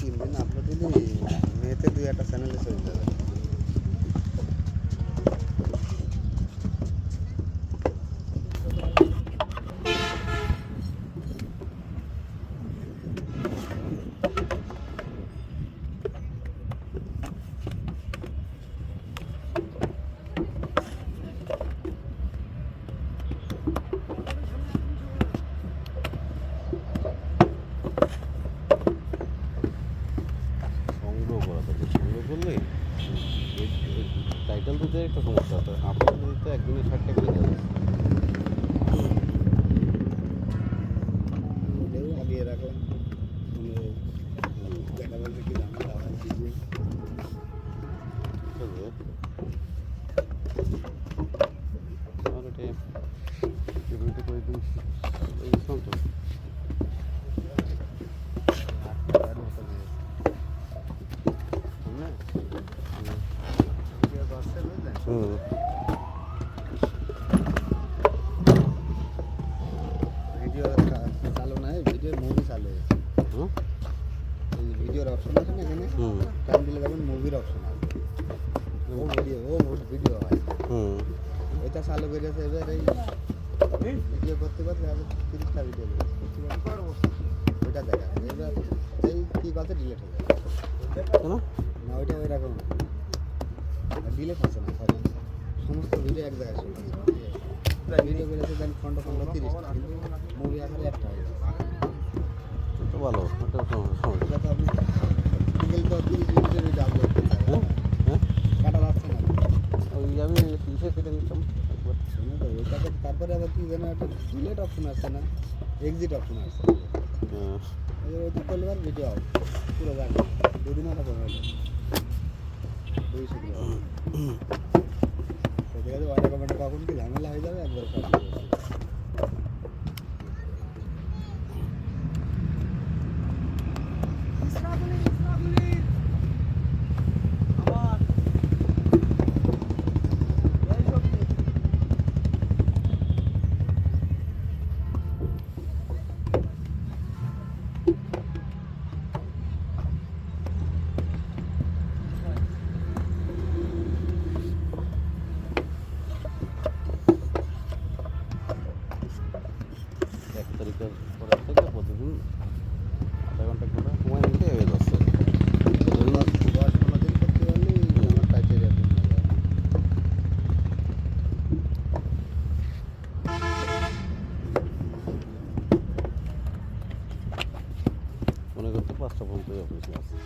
3 দিন আপলোড দিলি মেতে 2-1টা চ্যানেলে চলে যাবে। টাইটেল দিতে একটা সমস্যা আছে, আপলোড দিতে একদিনে 60টা করে যাবে। আগিয়ে রাখো দেখা বলতে কি ঝামেলা হয় ভিডিও আর এটা ভিডিওটা করে দিন এই তো ভিডিও চালু নাই, ভিডিওর মুভি চালু হয়েছে। এই ভিডিওর অপশন আছে না এখানে, টাইম দিলে দেখবেন মুভির অপশন আছে, ও ভিডিও হয়। ওইটা চালু করেছে। এবার এই ভিডিও করতে করতে 30টা ভিডিও ওইটা দেখা, এবার এই কী কথা ডিলেট হয়ে যায় না, ওইটা ওই রকম ডিলেট হচ্ছে না, সমস্ত ভিডিও এক জায়গায় শুনতে ভিডিও করেছে দেন খন্ড 30টা, কিন্তু মুভি আকারে একটা হয়ে যাচ্ছে। তো ভালো, এটা তো আপনি সিঙ্গেল তো 30 মিনিটের ভিডিও আপলোড করতে হবে, কাটা যাচ্ছে না। ওই আমি পিসে কেটে নিতাম একবার, ওইটাকে তারপরে আবার কি যেন একটা ডিলেট অপশন আসছে না, এক্সিট অপশন আসছে, ওইটা করলে আর ভিডিও হবে পুরো যাবে 2 দিন ওটা কমে যাবে 200 ঠিক আছে। অনেক কমেন্টে কখন কি ঝামেলা হয়ে যাবে একবার সব পরের থেকে প্রতিদিন আধা ঘন্টা করে সময় নিতে হয়ে যাচ্ছে। 10-15 দিন করতে পারলেই আমার ক্রাইটেরিয়া পূর্ণ হয়ে যাবে। মনে করতে 5টা পর্যন্ত অফিসে আছে।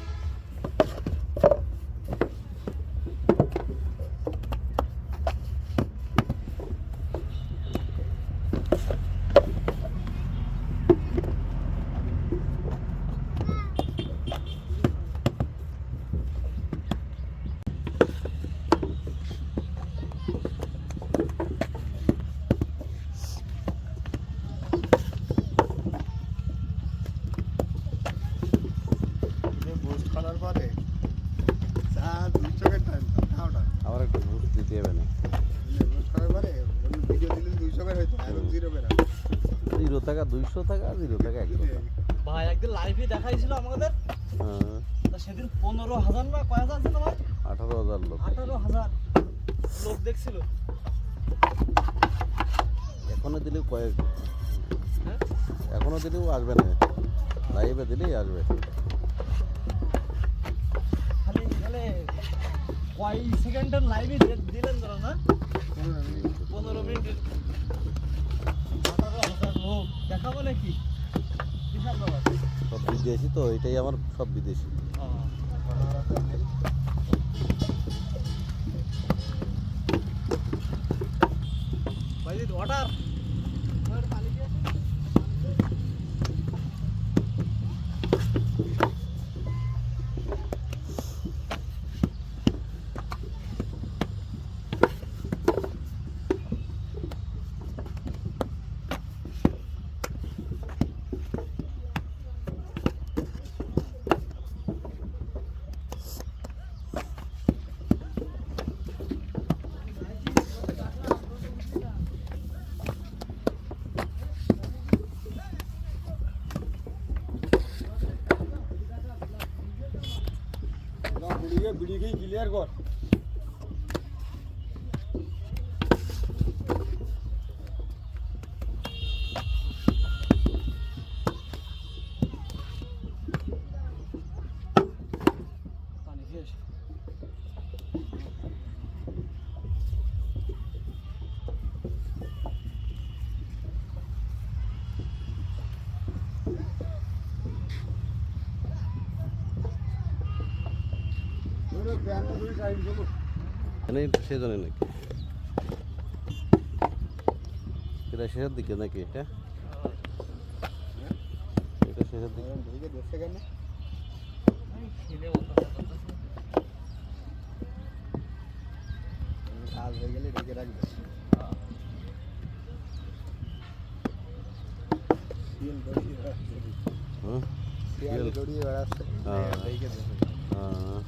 করার পরে চা 2 চকের টাইম খাওয়াটা আবার একটা বুস্ট দিতে হবে না, বুস্ট করার পরে ভিডিও দিলে 2 চকের হইতো, এখন 0 বেরা 0 টাকা 200 টাকা 0 টাকা 100 টাকা। ভাই একদিন লাইভে দেখাইছিল আমাদের, তা সেদিন 15,000 না কয় হাজার ছিল ভাই? 18,000 লোক, 18,000 লোক দেখছিল। এখনো দিলেও এখনো দিলেও আসবে না, লাইভে দিলেই আসবে। খালি কয় সেকেন্ডের লাইভে দিলেন ধরো না, 15 মিনিটের 18,000 লোক দেখাবো নাকি, বিশাল ব্যাপার। সব বিদেশি তো, এটাই আমার সব বিদেশি। ভাই অর্ডার দেখি ক্লিয়ার কর। পানি খেয়ে এসো। এখানে সেজনে নাকি এটা শেষের দিকে নাকি এটা এটা শেষের দিকে ঢেকে দেখছে কেন? আমি খেলে অতটা করতেছি। কাজ হয়ে গেলে ঢেকে রাখবে। শিয়াল দড়িয়ে বেড়াচ্ছে। হুম শিয়াল দড়িয়ে বেড়াচ্ছে। হ্যাঁ। ঢেকে দেখে। হ্যাঁ